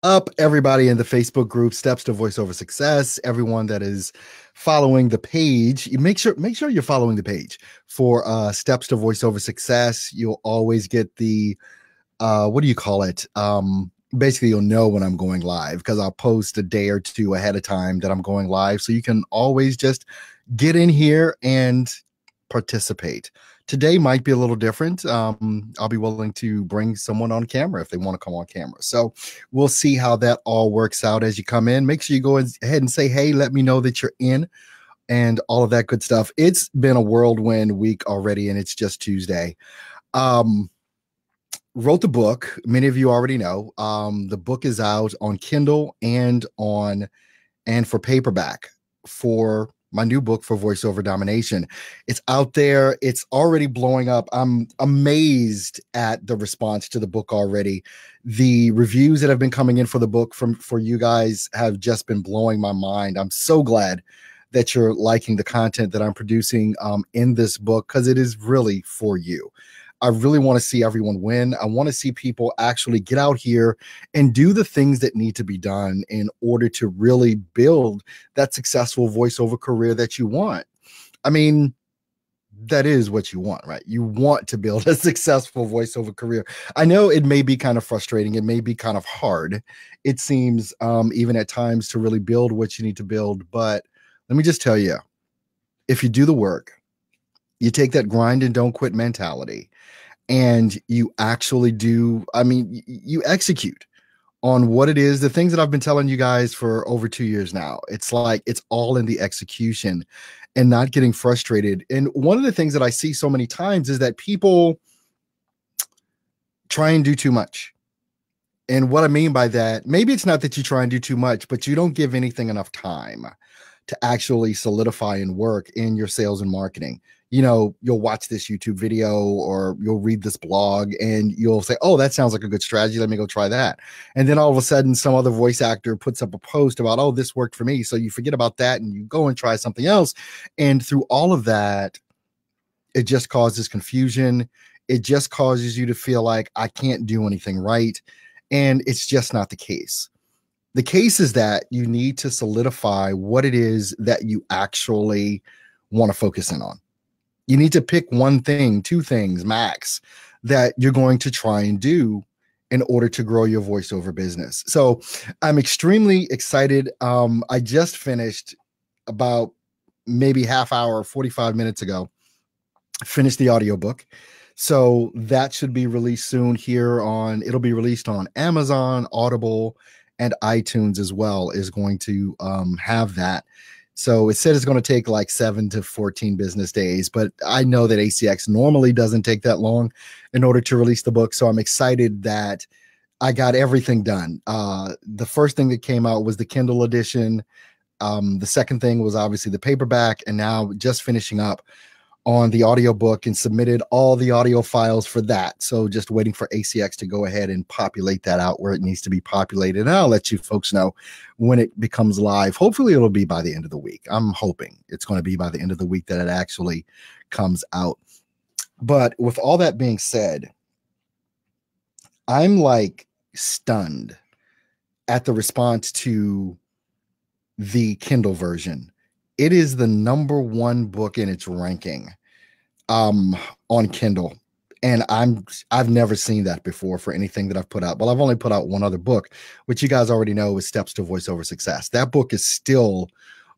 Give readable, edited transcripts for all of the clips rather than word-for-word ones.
Up, everybody in the Facebook group Steps to Voiceover Success, everyone that is following the page. You make sure you're following the page for Steps to Voiceover Success. You'll always get the what do you call it? Basically you'll know when I'm going live because I'll post a day or two ahead of time that I'm going live, so you can always just get in here and participate. Today might be a little different. I'll be willing to bring someone on camera if they want to come on camera. So we'll see how that all works out as you come in. Make sure you go ahead and say, hey, let me know that you're in and all of that good stuff. It's been a whirlwind week already, and it's just Tuesday. Um, Wrote the book. Many of you already know. The book is out on Kindle and for paperback for my new book for voiceover domination. It's out there. It's already blowing up. I'm amazed at the response to the book already. The reviews that have been coming in for the book for you guys have just been blowing my mind. I'm so glad that you're liking the content that I'm producing in this book, because it is really for you. I really want to see everyone win. I want to see people actually get out here and do the things that need to be done in order to really build that successful voiceover career that you want. I mean, that is what you want, right? You want to build a successful voiceover career. I know it may be kind of frustrating. It may be kind of hard. It seems even at times to really build what you need to build. But let me just tell you, if you do the work, you take that grind and don't quit mentality, and you actually do, you execute on what it is, the things that I've been telling you guys for over 2 years now. It's like it's all in the execution and not getting frustrated. And one of the things that I see so many times is that people try and do too much. And what I mean by that, maybe it's not that you try and do too much, but you don't give anything enough time to actually solidify and work in your sales and marketing. You know, you'll watch this YouTube video or you'll read this blog and you'll say, oh, that sounds like a good strategy. Let me go try that. And then all of a sudden, some other voice actor puts up a post about, oh, this worked for me. So you forget about that and you go and try something else. And through all of that, it just causes confusion. It just causes you to feel like I can't do anything right. And it's just not the case. The case is that you need to solidify what it is that you actually want to focus in on. You need to pick one thing, two things max that you're going to try and do in order to grow your voiceover business. So I'm extremely excited. I just finished about maybe half hour, 45 minutes ago, finished the audiobook. So that should be released soon it'll be released on Amazon, Audible, and iTunes as well is going to have that. So it said it's going to take like 7 to 14 business days, but I know that ACX normally doesn't take that long in order to release the book. So I'm excited that I got everything done. The first thing that came out was the Kindle edition. The second thing was obviously the paperback, and now just finishing up on the audiobook and submitted all the audio files for that. So just waiting for ACX to go ahead and populate that out where it needs to be populated. And I'll let you folks know when it becomes live. Hopefully it'll be by the end of the week. I'm hoping it's going to be by the end of the week that it actually comes out. But with all that being said, I'm like stunned at the response to the Kindle version. It is the #1 book in its ranking on Kindle. And I've never seen that before for anything that I've put out. Well, I've only put out one other book, which you guys already know is Steps to Voiceover Success. That book is still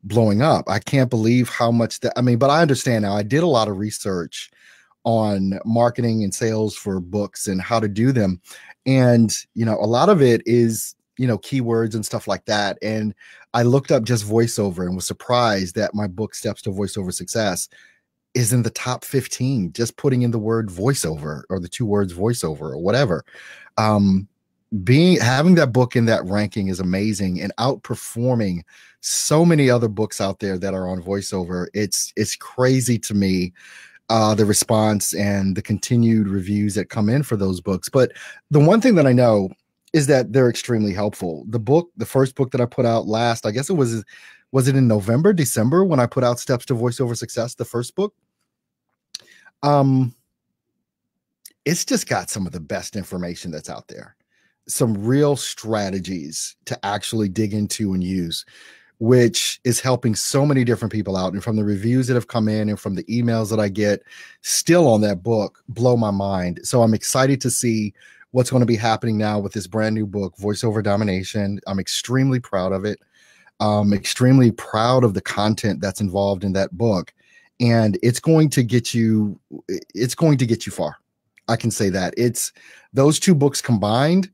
blowing up. I can't believe how much but I understand now. I did a lot of research on marketing and sales for books and how to do them. And, a lot of it is, keywords and stuff like that. And I looked up just voiceover and was surprised that my book, Steps to Voiceover Success, is in the top 15, just putting in the word voiceover or the two words voiceover or whatever. Having that book in that ranking is amazing and outperforming so many other books out there that are on voiceover. It's crazy to me, the response and the continued reviews that come in for those books. But the one thing that I know is that they're extremely helpful. The first book that I put out last, I guess was it in November, December when I put out Steps to Voiceover Success, the first book? It's just got some of the best information that's out there. some real strategies to actually dig into and use, which is helping so many different people out. And from the reviews that have come in and from the emails that I get still on that book, blow my mind. So I'm excited to see what's going to be happening now with this brand new book, Voiceover Domination. I'm extremely proud of it. Extremely proud of the content that's involved in that book. And it's going to get you far. I can say that. It's those two books combined.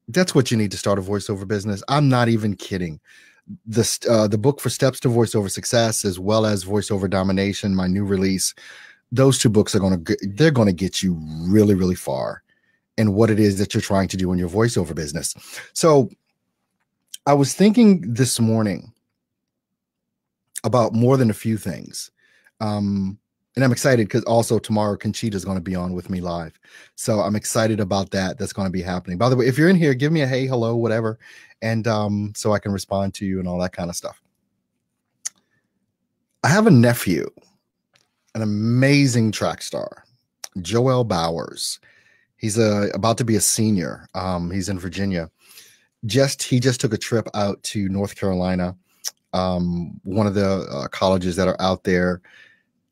That's what you need to start a voiceover business. I'm not even kidding. The book for Steps to Voiceover Success, as well as Voiceover Domination, my new release, those two books they're going to get you really, really far in what it is that you're trying to do in your voiceover business. So I was thinking this morning about more than a few things. And I'm excited because also tomorrow Conchita is going to be on with me live. So I'm excited about that. That's going to be happening. By the way, if you're in here, give me a hey, hello, whatever. And so I can respond to you and all that kind of stuff. I have a nephew, an amazing track star, Joel Bowers. He's about to be a senior. He's in Virginia. He just took a trip out to North Carolina, one of the colleges that are out there.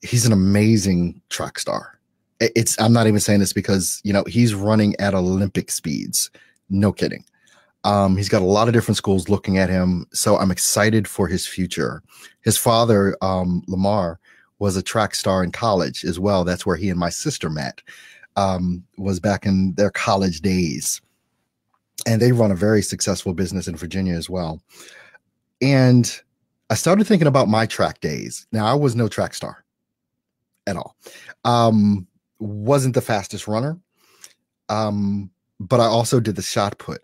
He's an amazing track star. I'm not even saying this because, he's running at Olympic speeds. No kidding. He's got a lot of different schools looking at him. So I'm excited for his future. His father, Lamar, was a track star in college as well. That's where he and my sister met, was back in their college days. And they run a very successful business in Virginia as well. And I started thinking about my track days. Now, I was no track star at all. Wasn't the fastest runner. But I also did the shot put.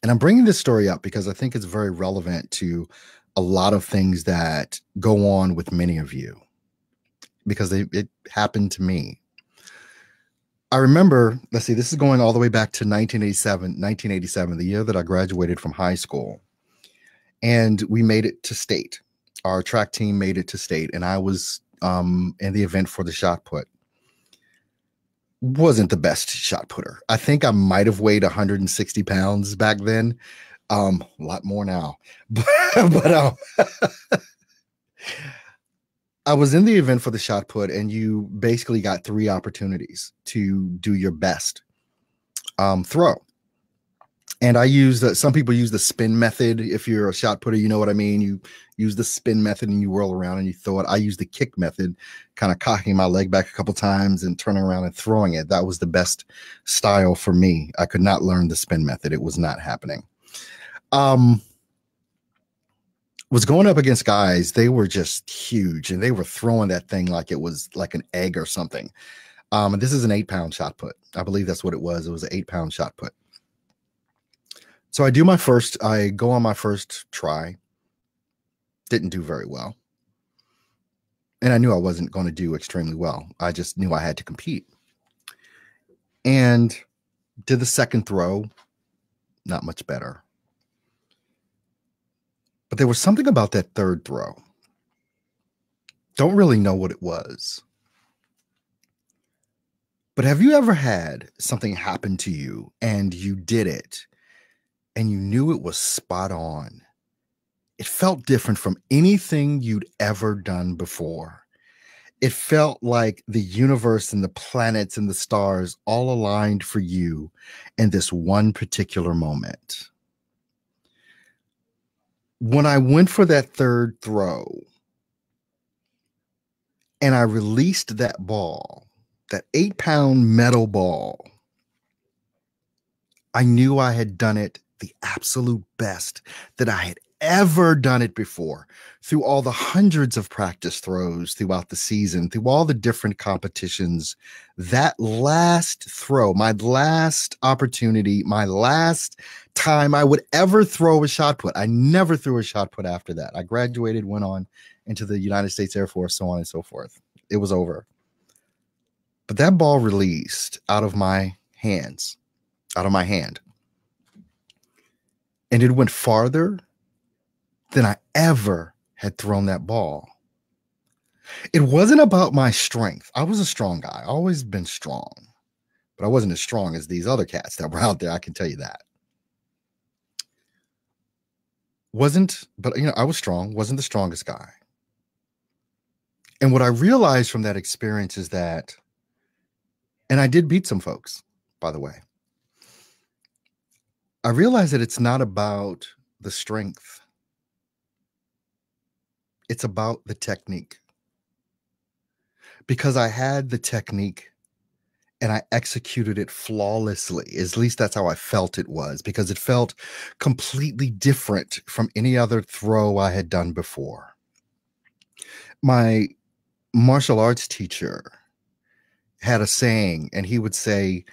And I'm bringing this story up because I think it's very relevant to a lot of things that go on with many of you, because it happened to me. I remember, let's see, this is going all the way back to 1987, the year that I graduated from high school. And we made it to state. Our track team made it to state. And I was in the event for the shot put. Wasn't the best shot putter. I think I might have weighed 160 pounds back then. A lot more now. But I was in the event for the shot put, and you basically got 3 opportunities to do your best throw. And I use some people use the spin method. If you're a shot putter, you know what I mean. You use the spin method and you whirl around and you throw it. I use the kick method, kind of cocking my leg back a couple times and turning around and throwing it. That was the best style for me. I could not learn the spin method. It was not happening. Was going up against guys. They were just huge and they were throwing that thing like it was like an egg or something. And this is an 8-pound shot put. I believe that's what it was. It was an 8-pound shot put. So I go on my first try. Didn't do very well. And I knew I wasn't going to do extremely well. I just knew I had to compete. And did the second throw, not much better. But there was something about that third throw. Don't really know what it was. But have you ever had something happen to you and you did it and you knew it was spot on? It felt different from anything you'd ever done before. It felt like the universe and the planets and the stars all aligned for you in this one particular moment. When I went for that third throw and I released that ball, that 8-pound metal ball, I knew I had done it the absolute best that I had ever done it before, through all the hundreds of practice throws throughout the season, through all the different competitions. That last throw, my last opportunity, my last time I would ever throw a shot put. I never threw a shot put after that. I graduated, went on into the United States Air Force, so on and so forth. It was over. But that ball released out of my hand. And it went farther than I ever had thrown that ball. It wasn't about my strength. I was a strong guy, always been strong. but I wasn't as strong as these other cats that were out there. I can tell you that. But I was strong, wasn't the strongest guy. And what I realized from that experience is that, and I did beat some folks, by the way. I realized that it's not about the strength. It's about the technique. Because I had the technique and I executed it flawlessly. At least that's how I felt it was, because it felt completely different from any other throw I had done before. My martial arts teacher had a saying, and he would say,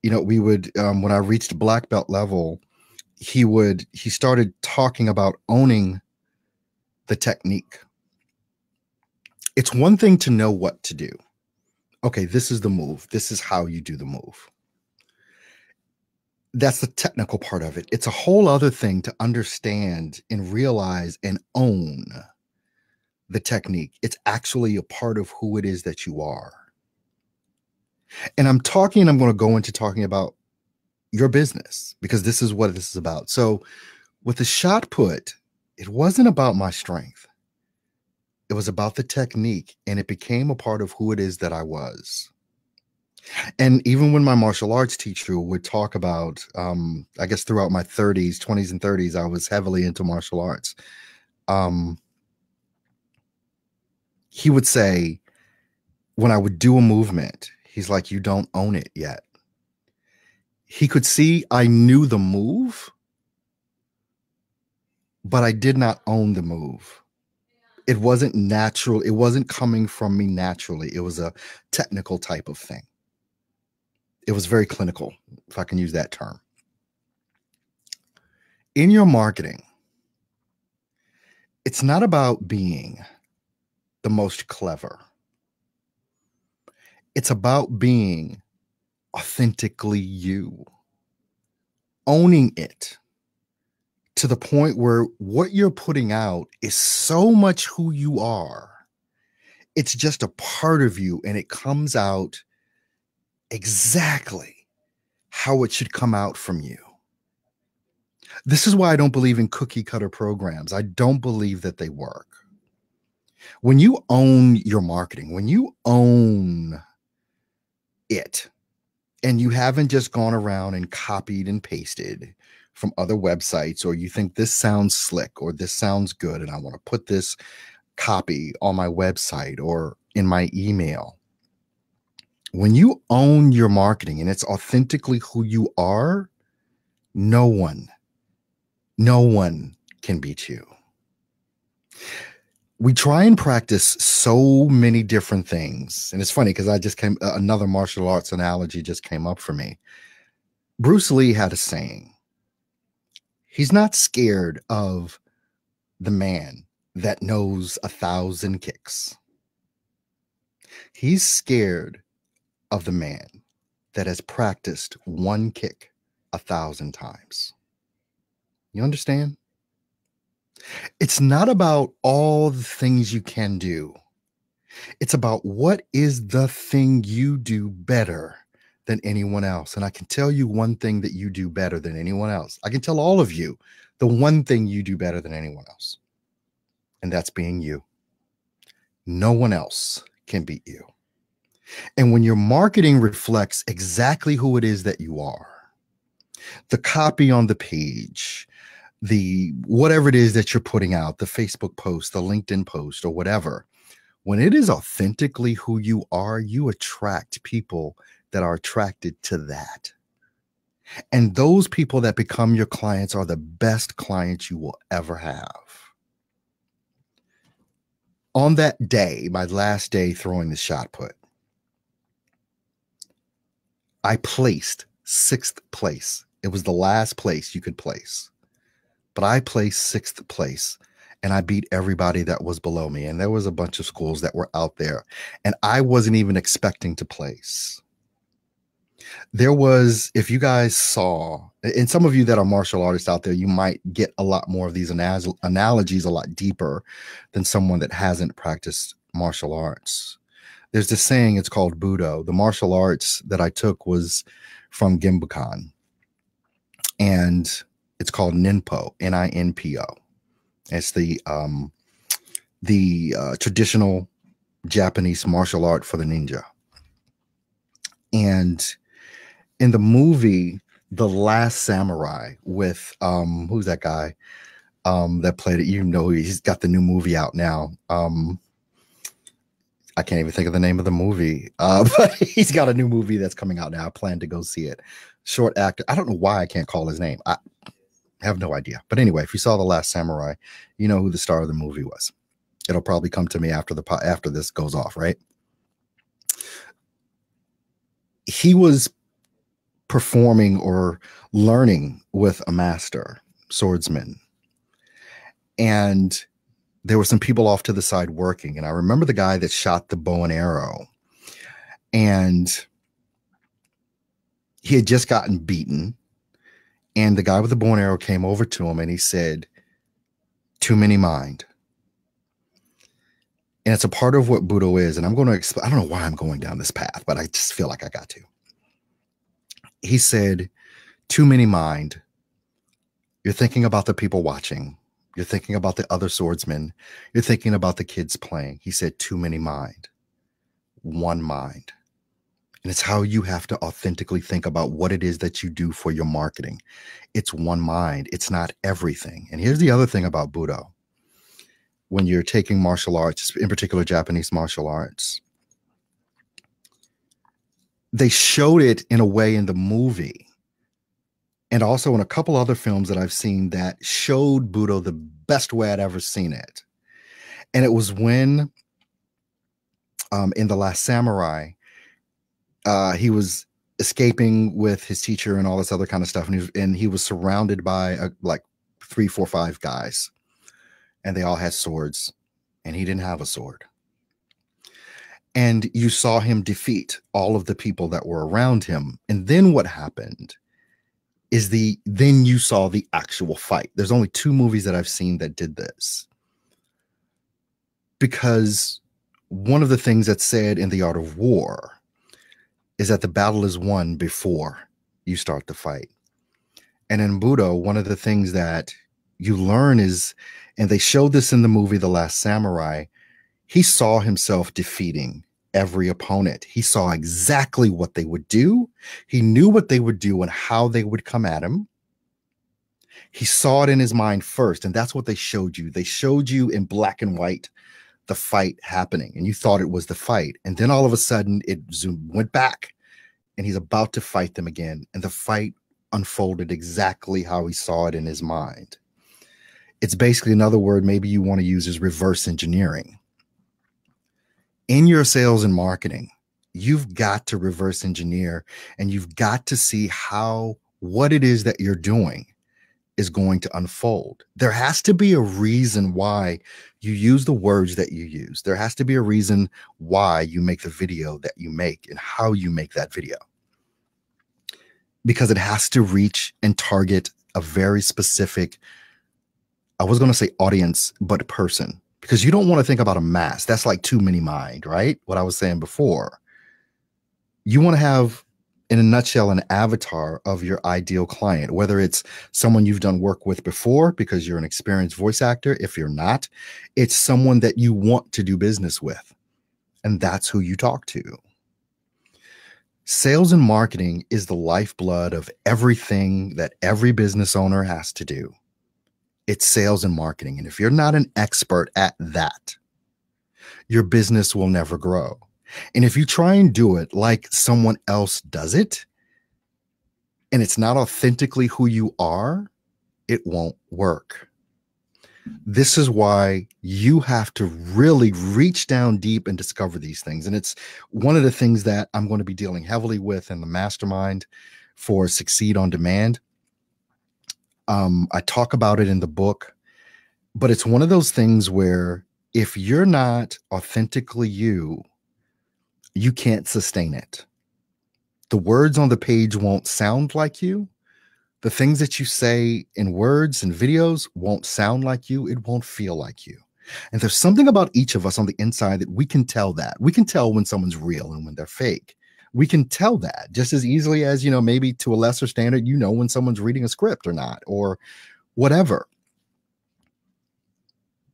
we would, when I reached black belt level, he started talking about owning the technique. It's one thing to know what to do. Okay, this is the move. This is how you do the move. That's the technical part of it. It's a whole other thing to understand and realize and own the technique. It's actually a part of who it is that you are. And I'm going to go into talking about your business, because this is what this is about. So with the shot put, it wasn't about my strength. It was about the technique, and it became a part of who it is that I was. And even when my martial arts teacher would talk about, I guess throughout my 20s and 30s, I was heavily into martial arts. He would say, when I would do a movement, he's like, you don't own it yet. He could see I knew the move, but I did not own the move. It wasn't natural. It wasn't coming from me naturally. It was a technical type of thing. It was very clinical, if I can use that term. In your marketing, it's not about being the most clever. It's about being authentically you, owning it to the point where what you're putting out is so much who you are. It's just a part of you, and it comes out exactly how it should come out from you. This is why I don't believe in cookie cutter programs. I don't believe that they work. When you own your marketing, when you own it, and you haven't just gone around and copied and pasted from other websites, or you think this sounds slick or this sounds good and I want to put this copy on my website or in my email. When you own your marketing and it's authentically who you are, no one can beat you. We try and practice so many different things. And it's funny because another martial arts analogy just came up for me. Bruce Lee had a saying. He's not scared of the man that knows 1,000 kicks. He's scared of the man that has practiced one kick 1,000 times. You understand? It's not about all the things you can do. It's about what is the thing you do better than anyone else. And I can tell you one thing that you do better than anyone else. I can tell all of you the one thing you do better than anyone else. And that's being you. No one else can beat you. And when your marketing reflects exactly who it is that you are, the copy on the page, the whatever it is that you're putting out, the Facebook post, the LinkedIn post, or whatever, when it is authentically who you are, you attract people that are attracted to that. And those people that become your clients are the best clients you will ever have. On that day, my last day throwing the shot put, I placed 6th place. It was the last place you could place. But I placed 6th place, and I beat everybody that was below me. And there was a bunch of schools that were out there, and I wasn't even expecting to place. There was, if you guys saw, and some of you that are martial artists out there, you might get a lot more of these analogies a lot deeper than someone that hasn't practiced martial arts. there's this saying, it's called Budo. The martial arts that I took was from Gimbukan, and it's called Ninpo, Ninpo. It's the traditional Japanese martial art for the ninja. And in the movie The Last Samurai with who's that guy that played it? You know, he's got the new movie out now. I can't even think of the name of the movie, but he's got a new movie that's coming out now. I plan to go see it. Short actor. I don't know why I can't call his name. I have no idea. But anyway, if you saw The Last Samurai, you know who the star of the movie was. It'll probably come to me after this goes off, right? He was performing or learning with a master swordsman, and there were some people off to the side working. And I remember the guy that shot the bow and arrow, and he had just gotten beaten. And the guy with the bow and arrow came over to him and he said, "Too many mind." And it's a part of what Budo is. And I'm going to explain. I don't know why I'm going down this path, but I just feel like I got to. He said, "Too many mind. You're thinking about the people watching. You're thinking about the other swordsmen. You're thinking about the kids playing." He said, "Too many mind. One mind." And it's how you have to authentically think about what it is that you do for your marketing. It's one mind. It's not everything. And here's the other thing about Budo. When you're taking martial arts, in particular Japanese martial arts, they showed it in a way in the movie and also in a couple other films that I've seen that showed Budo the best way I'd ever seen it. And it was when in The Last Samurai, he was escaping with his teacher and all this other kind of stuff. And he was surrounded by like 3, 4, 5 guys, and they all had swords, and he didn't have a sword. And you saw him defeat all of the people that were around him. And then what happened is then you saw the actual fight. There's only 2 movies that I've seen that did this. Because one of the things that's said in The Art of War is that the battle is won before you start the fight. And in Budo, one of the things that you learn is, and they showed this in the movie The Last Samurai, he saw himself defeating every opponent. He saw exactly what they would do. He knew what they would do and how they would come at him. He saw it in his mind first, and that's what they showed you. They showed you in black and white the fight happening, and you thought it was the fight. And then all of a sudden it went back, and he's about to fight them again. And the fight unfolded exactly how he saw it in his mind. It's basically another word maybe you want to use is reverse engineering. In your sales and marketing, you've got to reverse engineer, and you've got to see what it is that you're doing is going to unfold. There has to be a reason why you use the words that you use. There has to be a reason why you make the video that you make and how you make that video. Because it has to reach and target a very specific, I was going to say audience, but person. Because you don't want to think about a mass. That's like too many mind, right? What I was saying before. You want to have, in a nutshell, an avatar of your ideal client, whether it's someone you've done work with before because you're an experienced voice actor. If you're not, it's someone that you want to do business with. And that's who you talk to. Sales and marketing is the lifeblood of everything that every business owner has to do. It's sales and marketing. And if you're not an expert at that, your business will never grow. And if you try and do it like someone else does it, and it's not authentically who you are, it won't work. This is why you have to really reach down deep and discover these things. And it's one of the things that I'm going to be dealing heavily with in the mastermind for Succeed on Demand. I talk about it in the book, but it's one of those things where if you're not authentically you can't sustain it. The words on the page won't sound like you. The things that you say in words and videos won't sound like you. It won't feel like you. And there's something about each of us on the inside that we can tell that. We can tell when someone's real and when they're fake. We can tell that just as easily as, maybe to a lesser standard, when someone's reading a script or not, or whatever.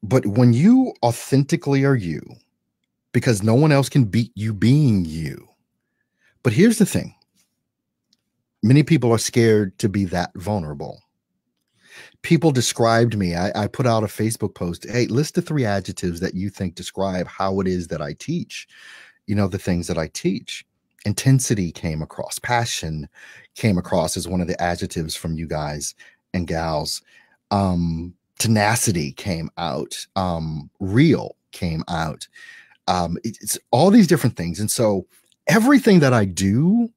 But when you authentically are you, because no one else can beat you being you. But here's the thing. Many people are scared to be that vulnerable. People described me. I put out a Facebook post. Hey, list the 3 adjectives that you think describe how it is that I teach, the things that I teach. Intensity came across. Passion came across as one of the adjectives from you guys and gals. Tenacity came out. Real came out. It's all these different things. And so everything that I do,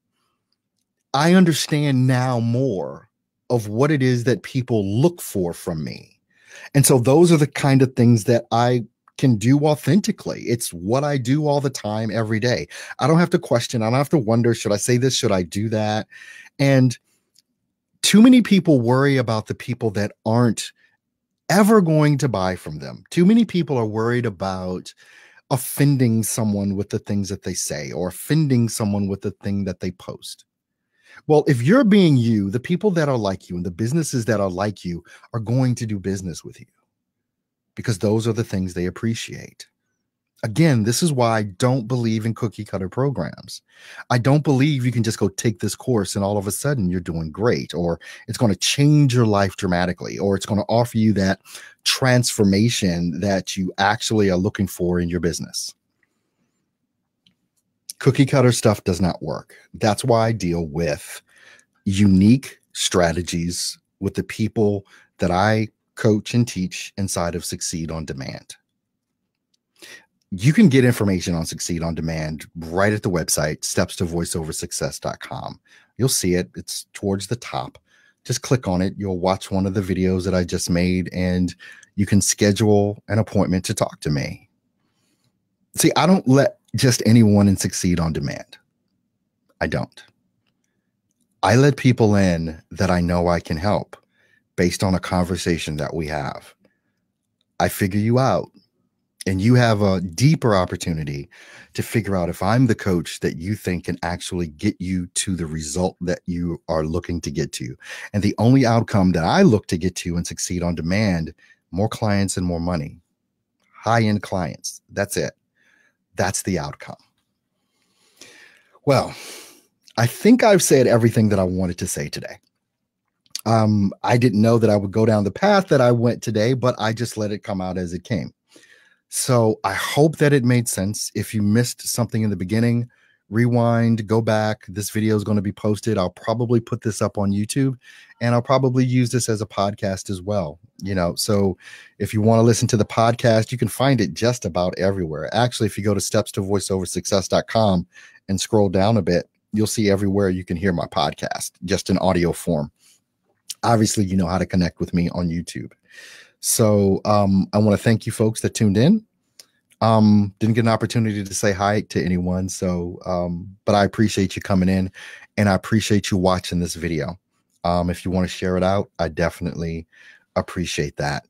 I understand now more of what it is that people look for from me. And so those are the kind of things that I can do authentically. It's what I do all the time, every day. I don't have to question. I don't have to wonder, should I say this? Should I do that? And too many people worry about the people that aren't ever going to buy from them. Too many people are worried about offending someone with the things that they say, or offending someone with the thing that they post. Well, if you're being you, the people that are like you and the businesses that are like you are going to do business with you, because those are the things they appreciate. Again, this is why I don't believe in cookie cutter programs. I don't believe you can just go take this course and all of a sudden you're doing great, or it's going to change your life dramatically, or it's going to offer you that transformation that you actually are looking for in your business. Cookie cutter stuff does not work. That's why I deal with unique strategies with the people that I coach and teach inside of Succeed on Demand. You can get information on Succeed on Demand right at the website, stepstovoiceoversuccess.com. You'll see it. It's towards the top. Just click on it. You'll watch one of the videos that I just made, and you can schedule an appointment to talk to me. See, I don't let just anyone in Succeed on Demand. I don't. I let people in that I know I can help based on a conversation that we have. I figure you out, and you have a deeper opportunity to figure out if I'm the coach that you think can actually get you to the result that you are looking to get to. And the only outcome that I look to get to in Succeed on Demand, more clients and more money, high-end clients. That's it. That's the outcome. Well, I think I've said everything that I wanted to say today. I didn't know that I would go down the path that I went today, but I just let it come out as it came. So I hope that it made sense. If you missed something in the beginning, rewind, go back. This video is going to be posted. I'll probably put this up on YouTube, and I'll probably use this as a podcast as well. So if you want to listen to the podcast, you can find it just about everywhere. Actually, if you go to stepstovoiceoversuccess.com and scroll down a bit, you'll see everywhere you can hear my podcast, just in audio form. Obviously, you know how to connect with me on YouTube. So I want to thank you folks that tuned in. Didn't get an opportunity to say hi to anyone. But I appreciate you coming in, and I appreciate you watching this video. If you want to share it out, I definitely appreciate that.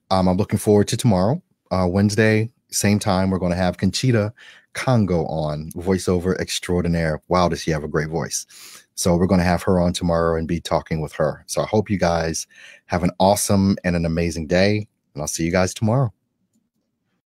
I'm looking forward to tomorrow, Wednesday, same time. We're going to have Conchita Congo on, voiceover extraordinaire. Wow, does she have a great voice? So we're going to have her on tomorrow and be talking with her. So I hope you guys have an awesome and an amazing day, and I'll see you guys tomorrow.